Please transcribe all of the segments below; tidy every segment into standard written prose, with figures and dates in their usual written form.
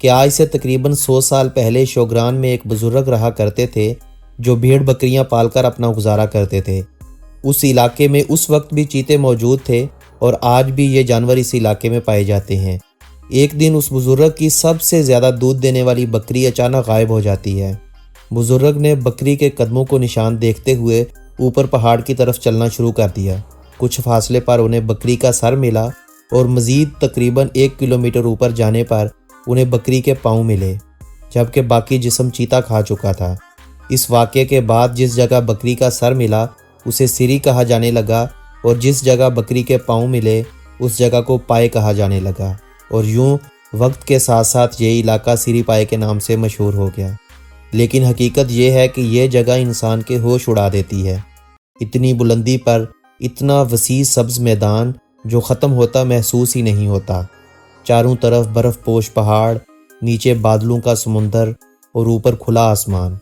کہ آج سے تقریباً 100 سال پہلے شوگران میں ایک بزرگ رہا کرتے تھے جو بھیڑ بکریاں پال کر اپنا گزارا کرتے تھے۔ اس علاقے میں اس وقت بھی چیتے موجود تھے اور آج بھی یہ جانور اس علاقے میں پائے جاتے ہیں۔ ایک دن اس بزرگ کی سب سے زیادہ دودھ دینے والی بکری اچانک غائب ہو جاتی ہے۔ بزرگ نے بکری کے قدموں کو نشان دیکھتے ہوئے اوپر پہاڑ کی طرف چلنا شروع کر دیا۔ کچھ فاصلے پر انہیں بکری کا سر ملا اور مزید تقریباً 1 کلومیٹر اوپر جانے پر انہیں بکری کے پاؤں ملے، جبکہ باقی جسم چیتا کھا چکا تھا۔ اس واقعے کے بعد جس جگہ بکری کا سر ملا اسے سری کہا جانے لگا اور جس جگہ بکری کے پاؤں ملے اس جگہ کو پائے کہا جانے لگا، اور یوں وقت کے ساتھ ساتھ یہ علاقہ سری پائے کے نام سے مشہور ہو گیا۔ لیکن حقیقت یہ ہے کہ یہ جگہ انسان کے ہوش اڑا دیتی ہے۔ اتنی بلندی پر اتنا وسیع سبز میدان جو ختم ہوتا محسوس ہی نہیں ہوتا۔ چاروں طرف برف پوش پہاڑ، نیچے بادلوں کا سمندر اور اوپر کھلا آسمان۔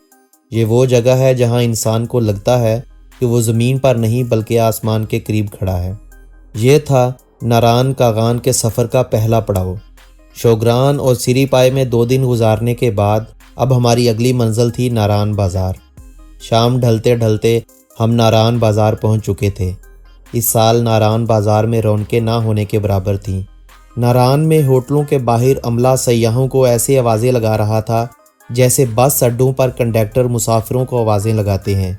یہ وہ جگہ ہے جہاں انسان کو لگتا ہے کہ وہ زمین پر نہیں بلکہ آسمان کے قریب کھڑا ہے۔ یہ تھا ناران کاغان کے سفر کا پہلا پڑاؤ۔ شوگران اور سری پائے میں 2 دن گزارنے کے بعد اب ہماری اگلی منزل تھی ناران بازار۔ شام ڈھلتے ڈھلتے ہم ناران بازار پہنچ چکے تھے۔ اس سال ناران بازار میں رونقیں نہ ہونے کے برابر تھیں۔ ناران میں ہوٹلوں کے باہر عملہ سیاحوں کو ایسے آوازیں لگا رہا تھا جیسے بس اڈوں پر کنڈکٹر مسافروں کو آوازیں لگاتے ہیں۔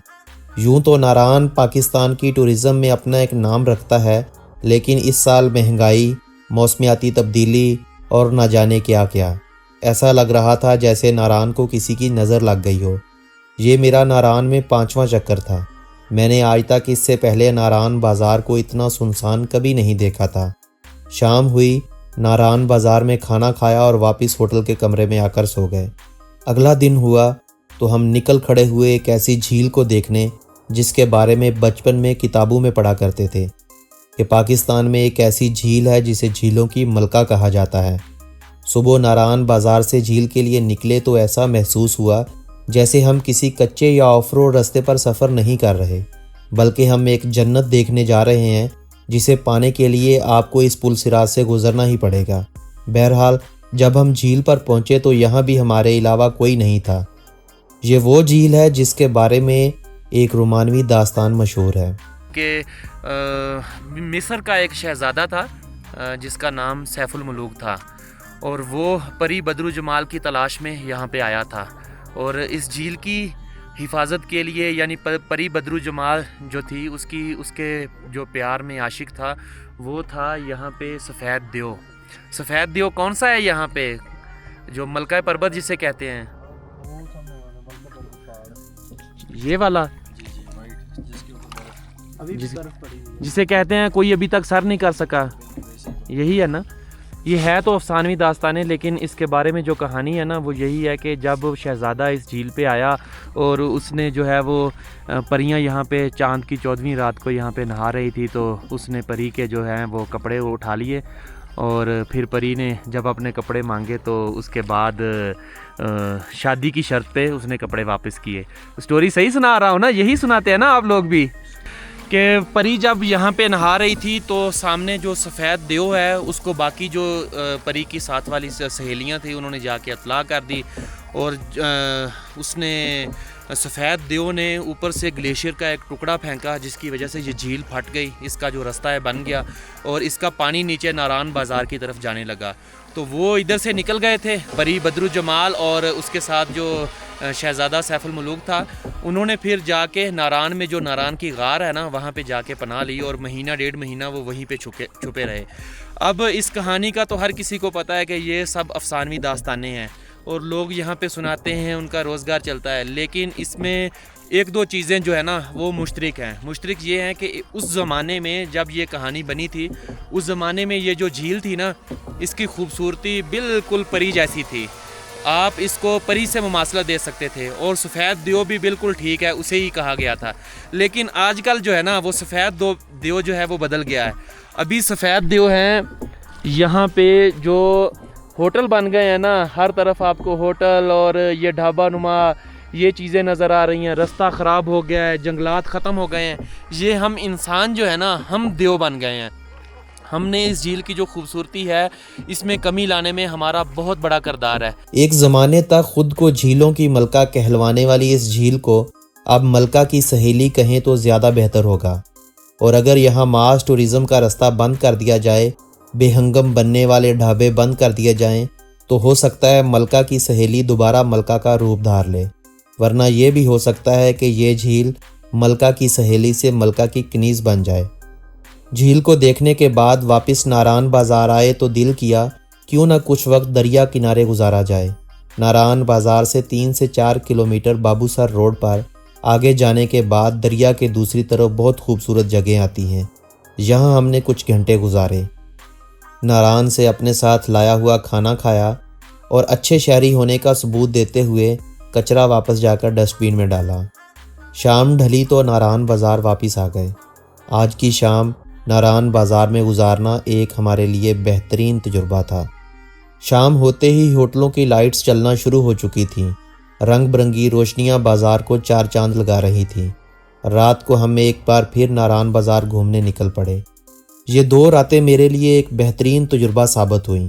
یوں تو ناران پاکستان کی ٹورزم میں اپنا ایک نام رکھتا ہے، لیکن اس سال مہنگائی، موسمیاتی تبدیلی اور نہ جانے کیا کیا، ایسا لگ رہا تھا جیسے ناران کو کسی کی نظر لگ گئی ہو۔ یہ میرا ناران میں 5واں چکر تھا۔ میں نے آج تک اس سے پہلے ناران بازار کو اتنا سنسان کبھی نہیں دیکھا تھا۔ شام ہوئی، ناران بازار میں کھانا کھایا اور واپس ہوٹل کے کمرے میں آ کر سو گئے۔ اگلا دن ہوا تو ہم نکل کھڑے ہوئے ایک ایسی جھیل کو دیکھنے جس کے بارے میں بچپن میں کتابوں میں پڑھا کرتے تھے کہ پاکستان میں ایک ایسی جھیل ہے جسے جھیلوں کی ملکہ کہا جاتا ہے۔ صبح ناران بازار سے جھیل کے لیے نکلے تو ایسا محسوس ہوا جیسے ہم کسی کچے یا آف روڈ رستے پر سفر نہیں کر رہے، بلکہ ہم ایک جنت دیکھنے جا رہے ہیں جسے پانے کے لیے آپ کو اس پل صراط سے گزرنا ہی پڑے گا۔ بہرحال جب ہم جھیل پر پہنچے تو یہاں بھی ہمارے علاوہ کوئی نہیں تھا۔ یہ وہ جھیل ہے جس کے بارے میں ایک رومانوی داستان مشہور ہے کہ مصر کا ایک شہزادہ تھا جس کا نام سیف الملوک تھا، اور وہ پری بدر جمال کی تلاش میں یہاں پہ آیا تھا، اور اس جھیل کی حفاظت کے لیے یعنی پری بدر جمال جو تھی اس کے جو پیار میں عاشق تھا وہ تھا یہاں پہ سفید دیو۔ سفید دیو کون سا ہے یہاں پہ جو ملکہ پربت جسے کہتے ہیں؟ یہ والا جسے کہتے ہیں کوئی ابھی تک سر نہیں کر سکا، یہی ہے نا؟ یہ ہے تو افسانوی داستان ہے، لیکن اس کے بارے میں جو کہانی ہے نا وہ یہی ہے کہ جب شہزادہ اس جھیل پہ آیا اور اس نے جو ہے وہ پریاں یہاں پہ چاند کی 14ویں رات کو یہاں پہ نہا رہی تھی، تو اس نے پری کے جو ہیں وہ کپڑے اٹھا لیے، اور پھر پری نے جب اپنے کپڑے مانگے تو اس کے بعد شادی کی شرط پہ اس نے کپڑے واپس کیے۔ سٹوری صحیح سنا رہا ہوں نا؟ یہی سناتے ہیں نا آپ لوگ بھی، کہ پری جب یہاں پہ نہا رہی تھی تو سامنے جو سفید دیو ہے اس کو باقی جو پری کی ساتھ والی سہیلیاں تھیں انہوں نے جا کے اطلاع کر دی، اور اس نے سفید دیو نے اوپر سے گلیشیئر کا ایک ٹکڑا پھینکا جس کی وجہ سے یہ جھیل پھٹ گئی، اس کا جو رستہ ہے بن گیا اور اس کا پانی نیچے ناران بازار کی طرف جانے لگا۔ تو وہ ادھر سے نکل گئے تھے پری بدر جمال اور اس کے ساتھ جو شہزادہ سیف الملوک تھا، انہوں نے پھر جا کے ناران میں جو ناران کی غار ہے نا وہاں پہ جا کے پناہ لی، اور مہینہ 1.5 مہینہ وہ وہیں پہ چھپے رہے۔ اب اس کہانی کا تو ہر کسی کو پتہ ہے کہ یہ سب افسانوی داستانیں ہیں اور لوگ یہاں پہ سناتے ہیں، ان کا روزگار چلتا ہے، لیکن اس میں 1-2 چیزیں جو ہے نا وہ مشترک ہیں۔ مشترک یہ ہیں کہ اس زمانے میں جب یہ کہانی بنی تھی اس زمانے میں یہ جو جھیل تھی نا اس کی خوبصورتی بالکل پری جیسی تھی، آپ اس کو پری سے مماثلت دے سکتے تھے، اور سفید دیو بھی بالکل ٹھیک ہے، اسے ہی کہا گیا تھا۔ لیکن آج کل جو ہے نا وہ سفید دیو جو ہے وہ بدل گیا ہے۔ ابھی سفید دیو ہیں یہاں پہ جو ہوٹل بن گئے ہیں نا، ہر طرف آپ کو ہوٹل اور یہ ڈھابا نما یہ چیزیں نظر آ رہی ہیں، رستہ خراب ہو گیا ہے، جنگلات ختم ہو گئے ہیں، یہ ہم انسان جو ہے نا ہم دیو بن گئے ہیں۔ ہم نے اس جھیل کی جو خوبصورتی ہے اس میں کمی لانے میں ہمارا بہت بڑا کردار ہے۔ ایک زمانے تک خود کو جھیلوں کی ملکہ کہلوانے والی اس جھیل کو اب ملکہ کی سہیلی کہیں تو زیادہ بہتر ہوگا، اور اگر یہاں ماس ٹورزم کا رستہ بند کر دیا جائے، بے ہنگم بننے والے ڈھابے بند کر دیے جائیں، تو ہو سکتا ہے ملکہ کی سہیلی دوبارہ ملکہ کا روپ دھار لے، ورنہ یہ بھی ہو سکتا ہے کہ یہ جھیل ملکہ کی سہیلی سے ملکہ کی کنیز بن جائے۔ جھیل کو دیکھنے کے بعد واپس ناران بازار آئے تو دل کیا کیوں نہ کچھ وقت دریا کنارے گزارا جائے۔ ناران بازار سے 3 سے 4 کلومیٹر بابو سر روڈ پر آگے جانے کے بعد دریا کے دوسری طرف بہت خوبصورت جگہیں آتی ہیں، یہاں ہم نے کچھ گھنٹے گزارے۔ ناران سے اپنے ساتھ لایا ہوا کھانا کھایا اور اچھے شہری ہونے کا ثبوت دیتے ہوئے کچرا واپس جا کر ڈسٹ بین میں ڈالا۔ شام ڈھلی تو ناران بازار واپس آ گئے۔ آج کی شام ناران بازار میں گزارنا ایک ہمارے لیے بہترین تجربہ تھا۔ شام ہوتے ہی ہوٹلوں کی لائٹس چلنا شروع ہو چکی تھیں، رنگ برنگی روشنیاں بازار کو 4 چاند لگا رہی تھیں۔ رات کو ہم ایک بار پھر ناران بازار گھومنے نکل پڑے۔ یہ 2 راتیں میرے لیے ایک بہترین تجربہ ثابت ہوئیں۔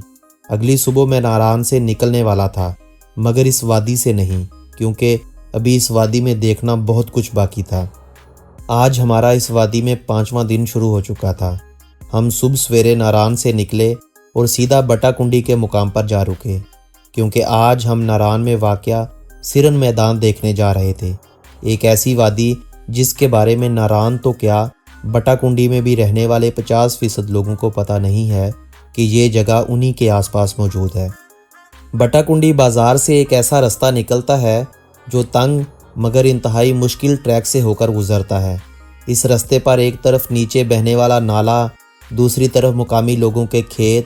اگلی صبح میں ناران سے نکلنے والا تھا، مگر اس وادی سے نہیں، کیونکہ ابھی اس وادی میں دیکھنا بہت کچھ باقی تھا۔ آج ہمارا اس وادی میں 5واں دن شروع ہو چکا تھا۔ ہم صبح سویرے ناران سے نکلے اور سیدھا بٹا کنڈی کے مقام پر جا رکے، کیونکہ آج ہم ناران میں واقع سرن میدان دیکھنے جا رہے تھے، ایک ایسی وادی جس کے بارے میں ناران تو کیا بٹا کنڈی میں بھی رہنے والے 50% لوگوں کو پتہ نہیں ہے کہ یہ جگہ انہی کے آس پاس موجود ہے۔ بٹا کنڈی بازار سے ایک ایسا رستہ نکلتا ہے جو تنگ مگر انتہائی مشکل ٹریک سے ہو کر گزرتا ہے۔ اس رستے پر ایک طرف نیچے بہنے والا نالا، دوسری طرف مقامی لوگوں کے کھیت،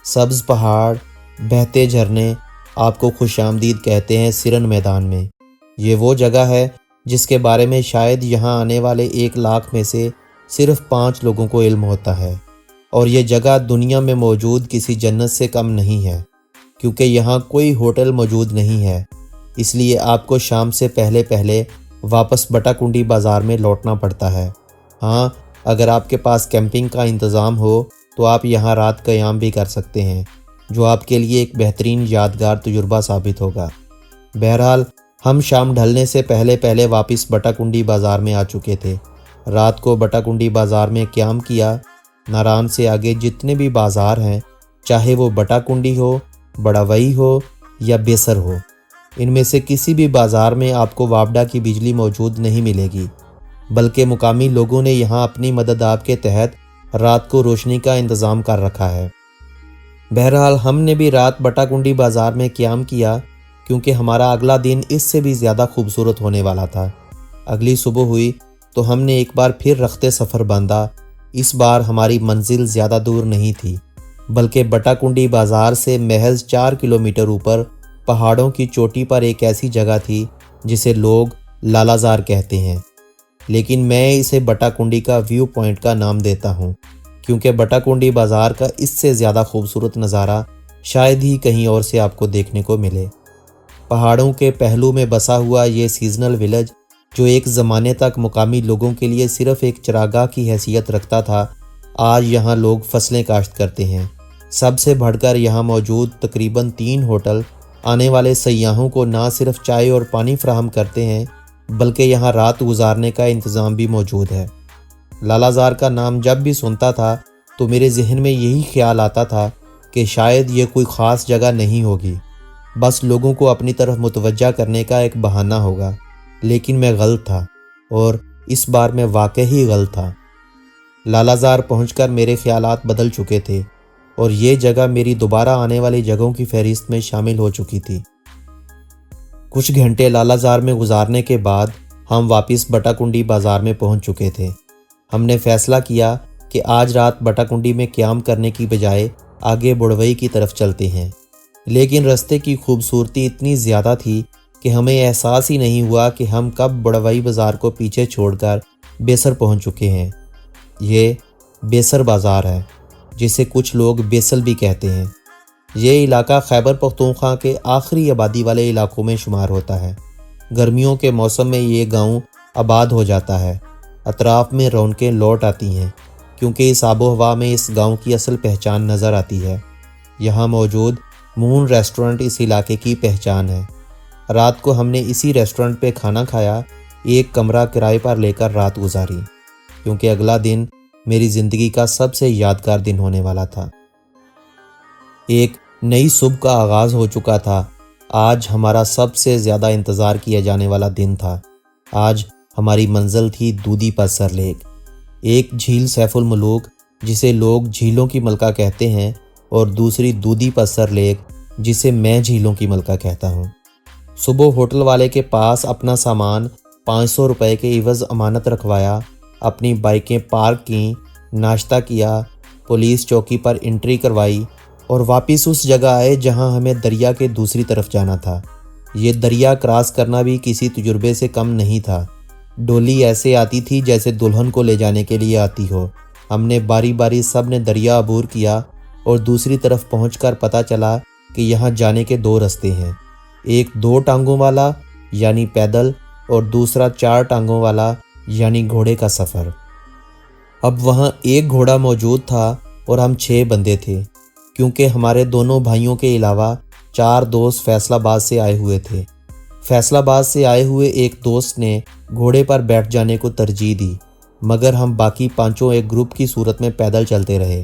سبز پہاڑ، بہتے جھرنے آپ کو خوش آمدید کہتے ہیں سرن میدان میں۔ یہ وہ جگہ ہے جس کے بارے میں شاید یہاں آنے والے 1 لاکھ میں سے صرف 5 لوگوں کو علم ہوتا ہے، اور یہ جگہ دنیا میں موجود کسی جنت سے کم نہیں ہے، کیونکہ یہاں کوئی ہوٹل موجود نہیں ہے، اس لیے آپ کو شام سے پہلے واپس بٹا کنڈی بازار میں لوٹنا پڑتا ہے۔ ہاں، اگر آپ کے پاس کیمپنگ کا انتظام ہو تو آپ یہاں رات قیام بھی کر سکتے ہیں، جو آپ کے لیے ایک بہترین یادگار تجربہ ثابت ہوگا۔ بہرحال ہم شام ڈھلنے سے پہلے واپس بٹا کنڈی بازار میں آ چکے تھے۔ رات کو بٹا کنڈی بازار میں قیام کیا۔ ناران سے آگے جتنے بھی بازار ہیں، چاہے وہ بٹا کنڈی ہو، بڑاوئی ہو یا بیسر ہو، ان میں سے کسی بھی بازار میں آپ کو واپڈا کی بجلی موجود نہیں ملے گی، بلکہ مقامی لوگوں نے یہاں اپنی مدد آپ کے تحت رات کو روشنی کا انتظام کر رکھا ہے۔ بہرحال ہم نے بھی رات بٹا کنڈی بازار میں قیام کیا، کیونکہ ہمارا اگلا دن اس سے بھی زیادہ خوبصورت ہونے والا تھا۔ اگلی صبح ہوئی تو ہم نے ایک بار پھر رخت سفر باندھا۔ اس بار ہماری منزل زیادہ دور نہیں تھی، بلکہ بٹا کنڈی بازار سے محض 4 کلومیٹر اوپر پہاڑوں کی چوٹی پر ایک ایسی جگہ تھی جسے لوگ لالازار کہتے ہیں، لیکن میں اسے بٹا کنڈی کا ویو پوائنٹ کا نام دیتا ہوں، کیونکہ بٹا کنڈی بازار کا اس سے زیادہ خوبصورت نظارہ شاید ہی کہیں اور سے آپ کو دیکھنے کو ملے۔ پہاڑوں کے پہلو میں بسا ہوا یہ سیزنل ولیج، جو ایک زمانے تک مقامی لوگوں کے لیے صرف ایک چراگاہ کی حیثیت رکھتا تھا، آج یہاں لوگ فصلیں کاشت کرتے ہیں۔ سب سے بڑھ کر یہاں موجود تقریباً 3 ہوٹل آنے والے سیاحوں کو نہ صرف چائے اور پانی فراہم کرتے ہیں، بلکہ یہاں رات گزارنے کا انتظام بھی موجود ہے۔ لالازار کا نام جب بھی سنتا تھا تو میرے ذہن میں یہی خیال آتا تھا کہ شاید یہ کوئی خاص جگہ نہیں ہوگی، بس لوگوں کو اپنی طرف متوجہ کرنے کا ایک بہانہ ہوگا، لیکن میں غلط تھا، اور اس بار میں واقعی غلط تھا۔ لالازار پہنچ کر میرے خیالات بدل چکے تھے، اور یہ جگہ میری دوبارہ آنے والی جگہوں کی فہرست میں شامل ہو چکی تھی۔ کچھ گھنٹے لالازار میں گزارنے کے بعد ہم واپس بٹا کنڈی بازار میں پہنچ چکے تھے۔ ہم نے فیصلہ کیا کہ آج رات بٹا کنڈی میں قیام کرنے کی بجائے آگے بڑوئی کی طرف چلتے ہیں، لیکن رستے کی خوبصورتی اتنی زیادہ تھی کہ ہمیں احساس ہی نہیں ہوا کہ ہم کب بڑوئی بازار کو پیچھے چھوڑ کر بیسر پہنچ چکے ہیں۔ یہ بیسر بازار ہے، جسے کچھ لوگ بیسل بھی کہتے ہیں۔ یہ علاقہ خیبر پختونخوا کے آخری آبادی والے علاقوں میں شمار ہوتا ہے۔ گرمیوں کے موسم میں یہ گاؤں آباد ہو جاتا ہے، اطراف میں رونقیں لوٹ آتی ہیں، کیونکہ اس آب و ہوا میں اس گاؤں کی اصل پہچان نظر آتی ہے۔ یہاں موجود مون ریسٹورنٹ اس علاقے کی پہچان ہے۔ رات کو ہم نے اسی ریسٹورنٹ پہ کھانا کھایا، ایک کمرہ کرائے پر لے کر رات گزاری، کیونکہ اگلا دن میری زندگی کا سب سے یادگار دن ہونے والا تھا۔ ایک نئی صبح کا آغاز ہو چکا تھا۔ آج ہمارا سب سے زیادہ انتظار کیا جانے والا دن تھا۔ آج ہماری منزل تھی دودھی پسر لیک، ایک جھیل سیف الملوک جسے لوگ جھیلوں کی ملکہ کہتے ہیں، اور دوسری دودھی پسر لیک جسے میں جھیلوں کی ملکہ کہتا ہوں۔ صبح ہوٹل والے کے پاس اپنا سامان 500 روپے کے عوض امانت رکھوایا، اپنی بائکیں پارک کیں، ناشتہ کیا، پولیس چوکی پر انٹری کروائی اور واپس اس جگہ آئے جہاں ہمیں دریا کے دوسری طرف جانا تھا۔ یہ دریا کراس کرنا بھی کسی تجربے سے کم نہیں تھا۔ ڈولی ایسے آتی تھی جیسے دلہن کو لے جانے کے لیے آتی ہو۔ ہم نے باری باری سب نے دریا عبور کیا اور دوسری طرف پہنچ کر پتہ چلا کہ یہاں جانے کے 2 رستے ہیں، ایک 2 ٹانگوں والا یعنی پیدل اور دوسرا 4 ٹانگوں والا یعنی گھوڑے کا سفر۔ اب وہاں ایک گھوڑا موجود تھا اور ہم 6 بندے تھے، کیونکہ ہمارے دونوں بھائیوں کے علاوہ 4 دوست فیصل آباد سے آئے ہوئے تھے۔ فیصل آباد سے آئے ہوئے ایک دوست نے گھوڑے پر بیٹھ جانے کو ترجیح دی، مگر ہم باقی 5 ایک گروپ کی صورت میں پیدل چلتے رہے۔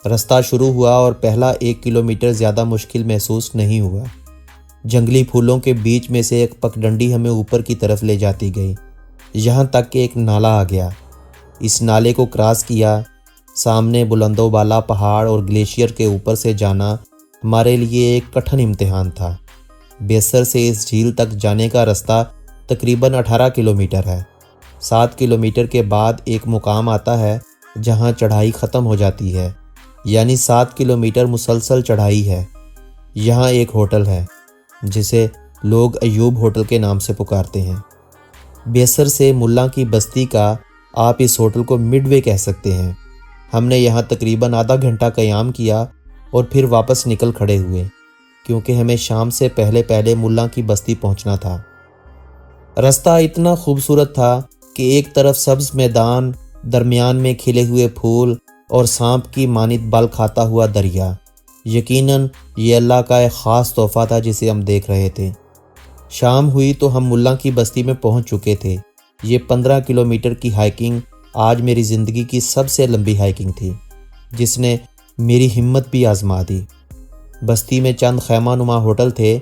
رستہ شروع ہوا اور پہلا 1 کلومیٹر زیادہ مشکل محسوس نہیں ہوا۔ جنگلی پھولوں کے بیچ میں سے ایک پگڈنڈی ہمیں اوپر کی طرف لے جاتی گئی، یہاں تک کہ ایک نالا آ گیا۔ اس نالے کو کراس کیا، سامنے بلند و بالا پہاڑ اور گلیشیئر کے اوپر سے جانا ہمارے لیے ایک کٹھن امتحان تھا۔ بیسر سے اس جھیل تک جانے کا رستہ تقریباً 18 کلومیٹر ہے۔ 7 کلومیٹر کے بعد ایک مقام آتا ہے جہاں چڑھائی ختم ہو جاتی ہے، یعنی 7 کلومیٹر مسلسل چڑھائی ہے۔ یہاں ایک ہوٹل ہے جسے لوگ ایوب ہوٹل کے نام سے پکارتے ہیں۔ بیسر سے ملا کی بستی کا آپ اس ہوٹل کو مڈ وے کہہ سکتے ہیں۔ ہم نے یہاں تقریباً آدھا گھنٹہ قیام کیا اور پھر واپس نکل کھڑے ہوئے، کیونکہ ہمیں شام سے پہلے ملا کی بستی پہنچنا تھا۔ رستہ اتنا خوبصورت تھا کہ ایک طرف سبز میدان، درمیان میں کھلے ہوئے پھول اور سانپ کی مانند بل کھاتا ہوا دریا۔ یقیناً یہ اللہ کا ایک خاص تحفہ تھا جسے ہم دیکھ رہے تھے۔ شام ہوئی تو ہم ملا کی بستی میں پہنچ چکے تھے۔ یہ 15 کلومیٹر کی ہائیکنگ آج میری زندگی کی سب سے لمبی ہائیکنگ تھی، جس نے میری ہمت بھی آزما دی۔ بستی میں چند خیمہ نما ہوٹل تھے،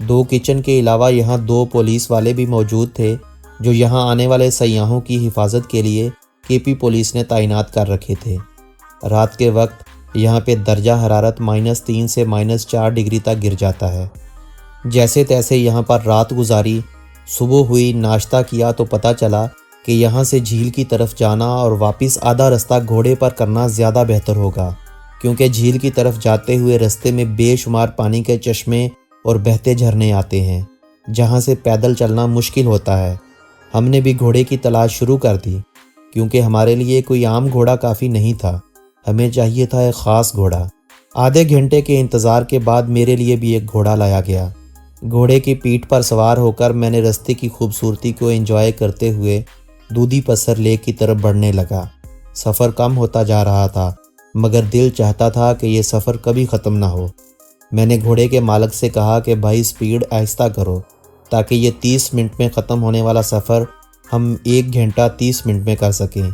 2 کچن کے علاوہ یہاں 2 پولیس والے بھی موجود تھے جو یہاں آنے والے سیاحوں کی حفاظت کے لیے KP پولیس نے تعینات کر رکھے تھے۔ رات کے وقت یہاں پہ درجہ حرارت -3 سے -4 ڈگری تک گر جاتا ہے۔ جیسے تیسے یہاں پر رات گزاری، صبح ہوئی، ناشتہ کیا تو پتہ چلا کہ یہاں سے جھیل کی طرف جانا اور واپس آدھا رستہ گھوڑے پر کرنا زیادہ بہتر ہوگا، کیونکہ جھیل کی طرف جاتے ہوئے رستے میں بے شمار پانی کے چشمے اور بہتے جھرنے آتے ہیں، جہاں سے پیدل چلنا مشکل ہوتا ہے۔ ہم نے بھی گھوڑے کی تلاش شروع کر دی، کیونکہ ہمارے لیے کوئی عام گھوڑا کافی نہیں تھا، ہمیں چاہیے تھا ایک خاص گھوڑا۔ آدھے گھنٹے کے انتظار کے بعد میرے لیے بھی ایک گھوڑا لایا گیا۔ گھوڑے کی پیٹھ پر سوار ہو کر میں نے رستے کی خوبصورتی کو انجوائے کرتے ہوئے دودھی پسر لیک کی طرف بڑھنے لگا۔ سفر کم ہوتا جا رہا تھا، مگر دل چاہتا تھا کہ یہ سفر کبھی ختم نہ ہو۔ میں نے گھوڑے کے مالک سے کہا کہ بھائی سپیڈ آہستہ کرو، تاکہ یہ 30 منٹ میں ختم ہونے والا سفر ہم 1 گھنٹہ 30 منٹ میں کر سکیں۔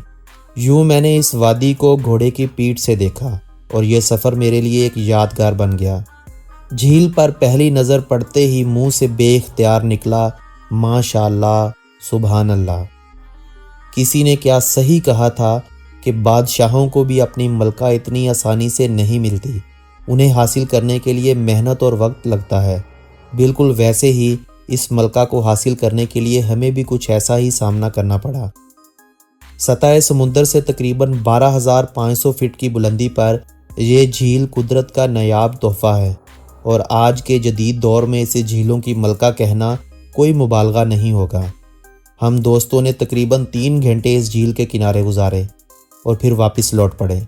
یوں میں نے اس وادی کو گھوڑے کی پیٹھ سے دیکھا اور یہ سفر میرے لیے ایک یادگار بن گیا۔ جھیل پر پہلی نظر پڑتے ہی منہ سے بے اختیار نکلا، ماشاءاللہ، سبحان اللہ۔ کسی نے کیا صحیح کہا تھا کہ بادشاہوں کو بھی اپنی ملکہ اتنی آسانی سے نہیں ملتی، انہیں حاصل کرنے کے لیے محنت اور وقت لگتا ہے۔ بالکل ویسے ہی اس ملکہ کو حاصل کرنے کے لیے ہمیں بھی کچھ ایسا ہی سامنا کرنا پڑا۔ سطح سمندر سے تقریباً 12,500 فٹ کی بلندی پر یہ جھیل قدرت کا نایاب تحفہ ہے، اور آج کے جدید دور میں اسے جھیلوں کی ملکہ کہنا کوئی مبالغہ نہیں ہوگا۔ ہم دوستوں نے تقریباً 3 گھنٹے اس جھیل کے کنارے گزارے اور پھر واپس لوٹ پڑے۔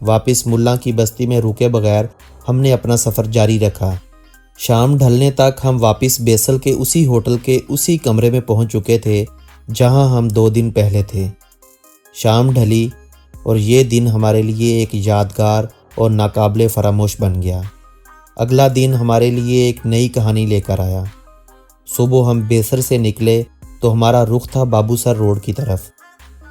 واپس ملا کی بستی میں رکے بغیر ہم نے اپنا سفر جاری رکھا۔ شام ڈھلنے تک ہم واپس بیسل کے اسی ہوٹل کے اسی کمرے میں پہنچ چکے تھے جہاں ہم 2 دن پہلے تھے۔ شام ڈھلی اور یہ دن ہمارے لیے ایک یادگار اور ناقابل فراموش بن گیا۔ اگلا دن ہمارے لیے ایک نئی کہانی لے کر آیا۔ صبح ہم بیسر سے نکلے تو ہمارا رخ تھا بابو سر روڈ کی طرف۔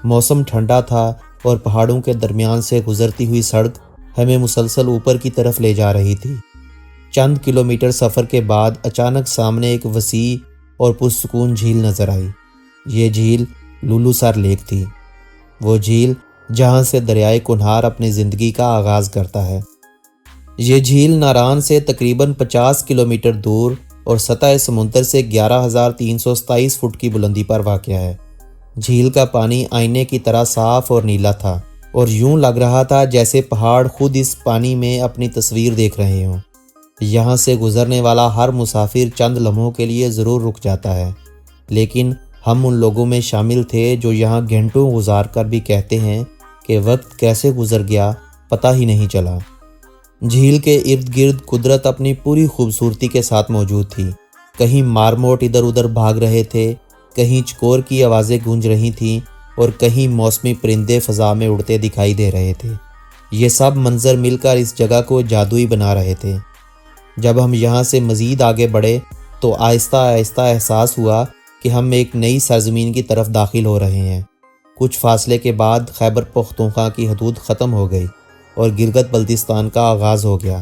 موسم ٹھنڈا تھا اور پہاڑوں کے درمیان سے گزرتی ہوئی سڑک ہمیں مسلسل اوپر کی طرف لے جا رہی تھی۔ چند کلومیٹر سفر کے بعد اچانک سامنے ایک وسیع اور پرسکون جھیل نظر آئی۔ یہ جھیل لولو سر لیک تھی، وہ جھیل جہاں سے دریائے کنہار اپنی زندگی کا آغاز کرتا ہے۔ یہ جھیل ناران سے تقریباً 50 کلومیٹر دور اور سطح سمندر سے 11,327 فٹ کی بلندی پر واقع ہے۔ جھیل کا پانی آئینے کی طرح صاف اور نیلا تھا اور یوں لگ رہا تھا جیسے پہاڑ خود اس پانی میں اپنی تصویر دیکھ رہے ہوں۔ یہاں سے گزرنے والا ہر مسافر چند لمحوں کے لیے ضرور رک جاتا ہے، لیکن ہم ان لوگوں میں شامل تھے جو یہاں گھنٹوں گزار کر بھی کہتے ہیں کہ وقت کیسے گزر گیا پتہ ہی نہیں چلا۔ جھیل کے ارد گرد قدرت اپنی پوری خوبصورتی کے ساتھ موجود تھی۔ کہیں مارموٹ ادھر ادھر بھاگ رہے تھے، کہیں چکور کی آوازیں گونج رہی تھیں اور کہیں موسمی پرندے فضا میں اڑتے دکھائی دے رہے تھے۔ یہ سب منظر مل کر اس جگہ کو جادوئی بنا رہے تھے۔ جب ہم یہاں سے مزید آگے بڑھے تو آہستہ آہستہ احساس ہوا کہ ہم ایک نئی سرزمین کی طرف داخل ہو رہے ہیں۔ کچھ فاصلے کے بعد خیبر پختونخوا کی حدود ختم ہو گئی اور گلگت بلتستان کا آغاز ہو گیا۔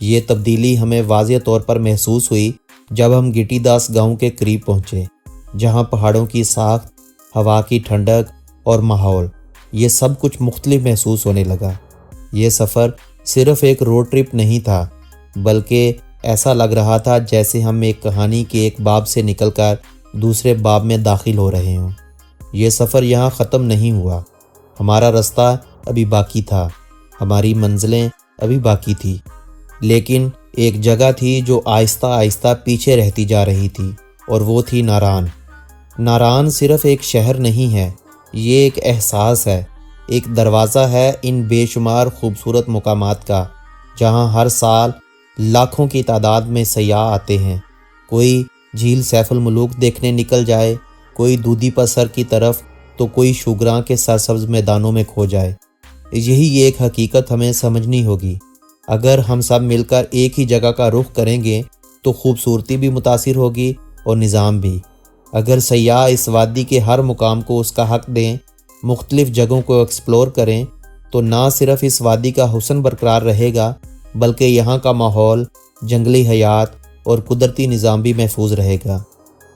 یہ تبدیلی ہمیں واضح طور پر محسوس ہوئی جب ہم گٹی داس گاؤں کے قریب پہنچے، جہاں پہاڑوں کی ساخت، ہوا کی ٹھنڈک اور ماحول، یہ سب کچھ مختلف محسوس ہونے لگا۔ یہ سفر صرف ایک روڈ ٹرپ نہیں تھا، بلکہ ایسا لگ رہا تھا جیسے ہم ایک کہانی کے ایک باب سے نکل کر دوسرے باب میں داخل ہو رہے ہوں۔ یہ سفر یہاں ختم نہیں ہوا، ہمارا رستہ ابھی باقی تھا، ہماری منزلیں ابھی باقی تھی، لیکن ایک جگہ تھی جو آہستہ آہستہ پیچھے رہتی جا رہی تھی، اور وہ تھی ناران۔ ناران صرف ایک شہر نہیں ہے، یہ ایک احساس ہے، ایک دروازہ ہے ان بے شمار خوبصورت مقامات کا، جہاں ہر سال لاکھوں کی تعداد میں سیاح آتے ہیں۔ کوئی جھیل سیف الملوک دیکھنے نکل جائے، کوئی دودھی پسر کی طرف، تو کوئی شوگراں کے سرسبز میدانوں میں کھو جائے۔ یہی ایک حقیقت ہمیں سمجھنی ہوگی۔ اگر ہم سب مل کر ایک ہی جگہ کا رخ کریں گے تو خوبصورتی بھی متاثر ہوگی اور نظام بھی۔ اگر سیاح اس وادی کے ہر مقام کو اس کا حق دیں، مختلف جگہوں کو ایکسپلور کریں، تو نہ صرف اس وادی کا حسن برقرار رہے گا، بلکہ یہاں کا ماحول، جنگلی حیات اور قدرتی نظام بھی محفوظ رہے گا۔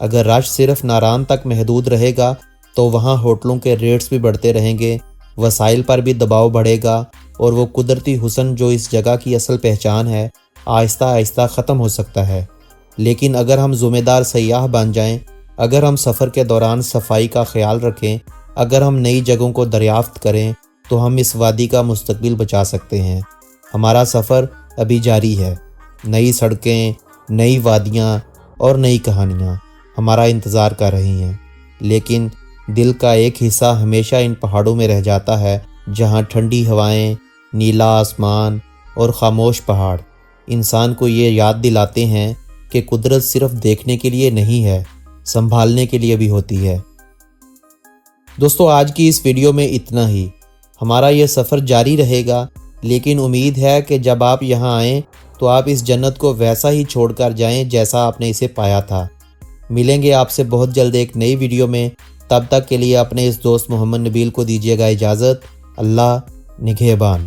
اگر رش صرف ناران تک محدود رہے گا تو وہاں ہوٹلوں کے ریٹس بھی بڑھتے رہیں گے، وسائل پر بھی دباؤ بڑھے گا، اور وہ قدرتی حسن جو اس جگہ کی اصل پہچان ہے آہستہ آہستہ ختم ہو سکتا ہے۔ لیکن اگر ہم ذمہ دار سیاح بن جائیں، اگر ہم سفر کے دوران صفائی کا خیال رکھیں، اگر ہم نئی جگہوں کو دریافت کریں، تو ہم اس وادی کا مستقبل بچا سکتے ہیں۔ ہمارا سفر ابھی جاری ہے، نئی سڑکیں، نئی وادیاں اور نئی کہانیاں ہمارا انتظار کر رہی ہیں، لیکن دل کا ایک حصہ ہمیشہ ان پہاڑوں میں رہ جاتا ہے، جہاں ٹھنڈی ہوائیں، نیلا آسمان اور خاموش پہاڑ انسان کو یہ یاد دلاتے ہیں کہ قدرت صرف دیکھنے کے لیے نہیں ہے، سنبھالنے کے لیے بھی ہوتی ہے۔ دوستو، آج کی اس ویڈیو میں اتنا ہی۔ ہمارا یہ سفر جاری رہے گا، لیکن امید ہے کہ جب آپ یہاں آئیں تو آپ اس جنت کو ویسا ہی چھوڑ کر جائیں جیسا آپ نے اسے پایا تھا۔ ملیں گے آپ سے بہت جلد ایک نئی ویڈیو میں، تب تک کے لیے اپنے اس دوست محمد نبیل کو دیجیے گا اجازت۔ اللہ نگہبان۔